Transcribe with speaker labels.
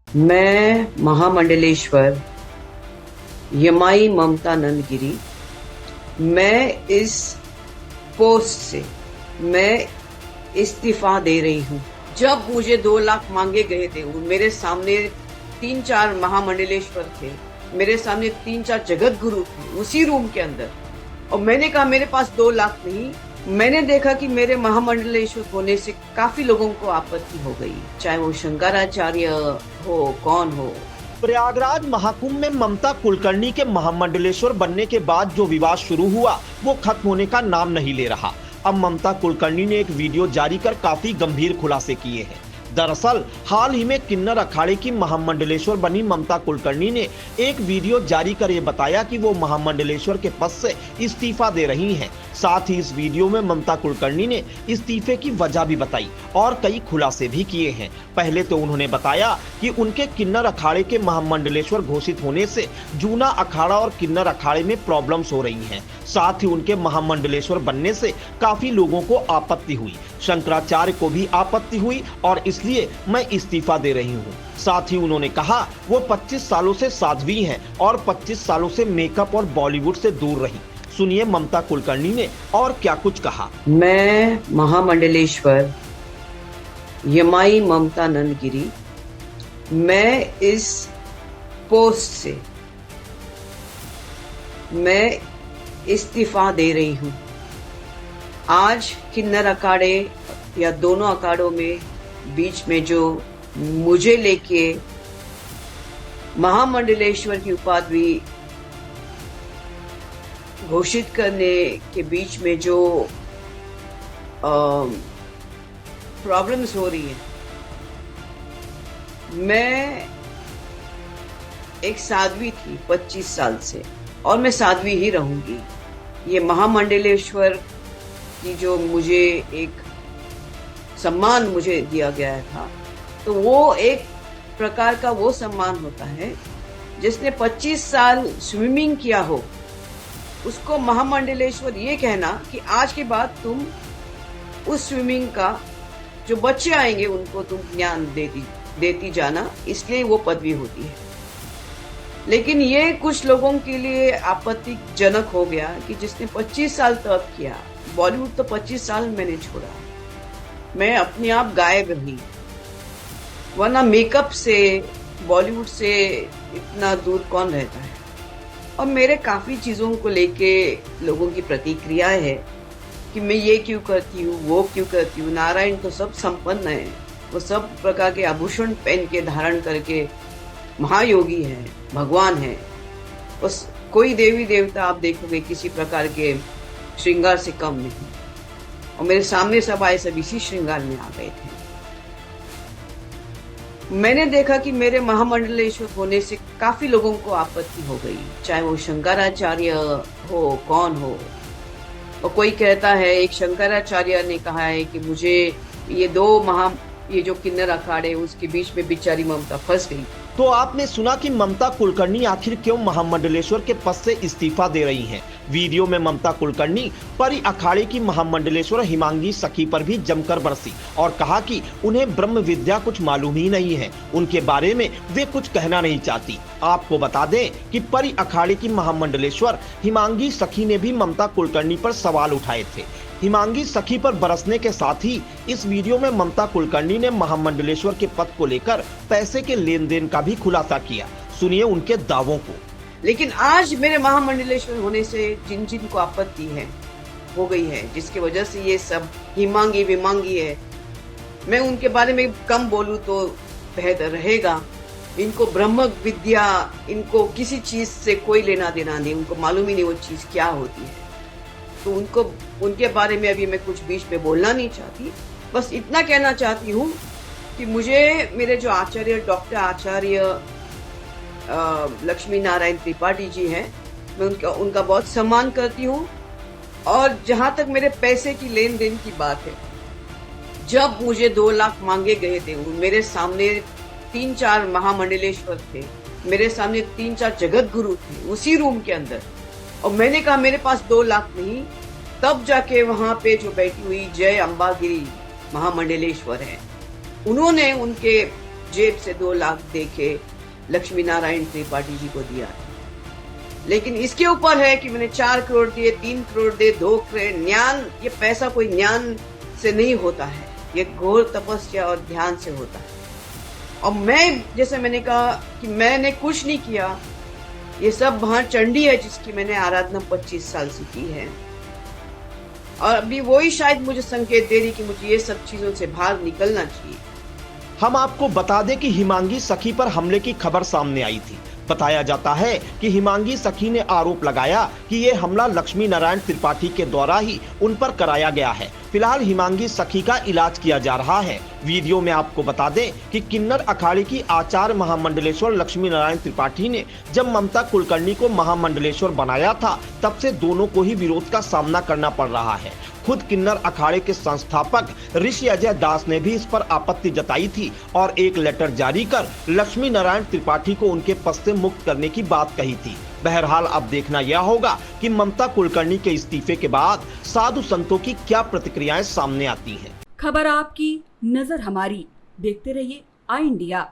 Speaker 1: मैं महामंडलेश्वर यमाई ममता नंदगिरी, मैं इस पोस्ट से मैं इस्तीफा दे रही हूँ। जब मुझे 2 लाख मांगे गए थे, मेरे सामने 3-4 महामंडलेश्वर थे, मेरे सामने 3-4 जगत गुरु थे उसी रूम के अंदर, और मैंने कहा मेरे पास 2 लाख नहीं। मैंने देखा कि मेरे महामंडलेश्वर होने से काफी लोगों को आपत्ति हो गई, चाहे वो शंकराचार्य हो, कौन हो।
Speaker 2: प्रयागराज महाकुंभ में ममता कुलकर्णी के महामंडलेश्वर बनने के बाद जो विवाद शुरू हुआ वो खत्म होने का नाम नहीं ले रहा। अब ममता कुलकर्णी ने एक वीडियो जारी कर काफी गंभीर खुलासे किए हैं। दरअसल हाल ही में किन्नर अखाड़े की महामंडलेश्वर बनी ममता कुलकर्णी ने एक वीडियो जारी कर ये बताया कि वो महामंडलेश्वर के पद से इस्तीफा दे रही हैं। साथ ही इस वीडियो में ममता कुलकर्णी ने इस्तीफे की वजह भी बताई और कई खुलासे भी किए हैं। पहले तो उन्होंने बताया कि उनके किन्नर अखाड़े के महामंडलेश्वर घोषित होने से जूना अखाड़ा और किन्नर अखाड़े में प्रॉब्लम्स हो रही हैं। साथ ही उनके महामंडलेश्वर बनने से काफी लोगों को आपत्ति हुई, शंकराचार्य को भी आपत्ति हुई और इसलिए मैं इस्तीफा दे रही हूँ। साथ ही उन्होंने कहा वो 25 सालों से साध्वी हैं और 25 सालों से मेकअप और बॉलीवुड से दूर रही। सुनिए ममता कुलकर्णी ने और क्या कुछ कहा।
Speaker 1: मैं महामंडलेश्वर यमाई ममता नंदगिरी, मैं इस पोस्ट से मैं इस्तीफा दे रही हूँ। आज किन्नर अखाड़े या दोनों अखाड़ों में बीच में जो मुझे लेके महामंडलेश्वर की उपाधि घोषित करने के बीच में जो प्रॉब्लम्स हो रही है, मैं एक साध्वी थी 25 साल से और मैं साध्वी ही रहूंगी। ये महामंडलेश्वर की जो मुझे एक सम्मान मुझे दिया गया था, तो वो एक प्रकार का वो सम्मान होता है जिसने 25 साल स्विमिंग किया हो, उसको महामंडलेश्वर ये कहना कि आज के बाद तुम उस स्विमिंग का जो बच्चे आएंगे उनको तुम ज्ञान देती जाना, इसलिए वो पदवी होती है। लेकिन ये कुछ लोगों के लिए आपत्तिजनक हो गया कि जिसने 25 साल तप किया, बॉलीवुड तो 25 साल मैंने छोड़ा, मैं अपने आप गायब रही, वरना मेकअप से बॉलीवुड से इतना दूर कौन रहता है। और मेरे काफी चीजों को लेके लोगों की प्रतिक्रिया है कि मैं ये क्यों करती हूँ, वो क्यों करती हूँ। नारायण तो सब संपन्न है, वो सब प्रकार के आभूषण पहन के धारण करके महायोगी है, भगवान है। उस कोई देवी देवता आप देखोगे किसी प्रकार के श्रृंगार से कम नहीं, और मेरे सामने सब आए सब इसी श्रृंगार में आ गए थे। मैंने देखा कि मेरे महामंडलेश्वर होने से काफी लोगों को आपत्ति हो गई, चाहे वो शंकराचार्य हो, कौन हो। और कोई कहता है, एक शंकराचार्य ने कहा है कि मुझे ये जो किन्नर अखाड़े उसके बीच में बेचारी ममता फंस गई।
Speaker 2: तो आपने सुना कि ममता कुलकर्णी आखिर क्यों महामंडलेश्वर के पद से इस्तीफा दे रही हैं। वीडियो में ममता कुलकर्णी परी अखाड़े की महामंडलेश्वर हिमांगी सखी पर भी जमकर बरसी और कहा कि उन्हें ब्रह्म विद्या कुछ मालूम ही नहीं है, उनके बारे में वे कुछ कहना नहीं चाहती। आपको बता दें कि परी अखाड़े की महामंडलेश्वर हिमांगी सखी ने भी ममता कुलकर्णी पर सवाल उठाए थे। हिमांगी सखी पर बरसने के साथ ही इस वीडियो में ममता कुलकर्णी ने महामंडलेश्वर के पद को लेकर पैसे के लेन देन का भी खुलासा किया। सुनिए उनके दावों को।
Speaker 1: लेकिन आज मेरे महामंडलेश्वर होने से जिन जिन को आपत्ति है हो गई है, जिसकी वजह से ये सब हिमांगी विमांगी है, मैं उनके बारे में कम बोलूं तो बेहतर रहेगा। इनको ब्रह्म विद्या, इनको किसी चीज से कोई लेना देना नहीं, उनको मालूम ही नहीं वो चीज क्या होती है। तो उनके बारे में अभी मैं कुछ बीच में बोलना नहीं चाहती। बस इतना कहना चाहती हूँ कि मुझे मेरे जो आचार्य डॉक्टर आचार्य लक्ष्मी नारायण त्रिपाठी जी हैं, मैं उनका बहुत सम्मान करती हूँ। और जहां तक मेरे पैसे की लेन देन की बात है, जब मुझे 2 लाख मांगे गए थे, मेरे सामने 3-4 महामंडलेश्वर थे, मेरे सामने 3-4 जगत गुरु थे उसी रूम के अंदर, और मैंने कहा मेरे पास 2 लाख नहीं। तब जाके वहां पे जो बैठी हुई जय अंबागिरी महामंडलेश्वर है, उन्होंने उनके जेब से 2 लाख दे के लक्ष्मी नारायण त्रिपाठी जी को दिया है। लेकिन इसके ऊपर है कि मैंने 4 करोड़ दिए, 3 करोड़ दे, 2 करोड़ ज्ञान, ये पैसा कोई ज्ञान से नहीं होता है, ये घोर तपस्या और ध्यान से होता है। और मैं, जैसे मैंने कहा कि मैंने कुछ नहीं किया, ये सब वहां चंडी है जिसकी मैंने आराधना 25 साल से की है। और अभी वही शायद मुझे संकेत दे रही कि मुझे ये सब चीजों से बाहर निकलना चाहिए।
Speaker 2: हम आपको बता दें कि हिमांगी सखी पर हमले की खबर सामने आई थी। बताया जाता है कि हिमांगी सखी ने आरोप लगाया कि ये हमला लक्ष्मी नारायण त्रिपाठी के द्वारा ही उन पर कराया गया है। फिलहाल हिमांगी सखी का इलाज किया जा रहा है। वीडियो में आपको बता दें कि किन्नर अखाड़े की आचार्य महामंडलेश्वर लक्ष्मी नारायण त्रिपाठी ने जब ममता कुलकर्णी को महामंडलेश्वर बनाया था, तब से दोनों को ही विरोध का सामना करना पड़ रहा है। खुद किन्नर अखाड़े के संस्थापक ऋषि अजय दास ने भी इस पर आपत्ति जताई थी और एक लेटर जारी कर लक्ष्मी नारायण त्रिपाठी को उनके पद से मुक्त करने की बात कही थी। बहरहाल अब देखना यह होगा कि ममता कुलकर्णी के इस्तीफे के बाद साधु संतों की क्या प्रतिक्रियाएं सामने आती हैं।
Speaker 3: खबर आपकी, नजर हमारी। देखते रहिए आई इंडिया।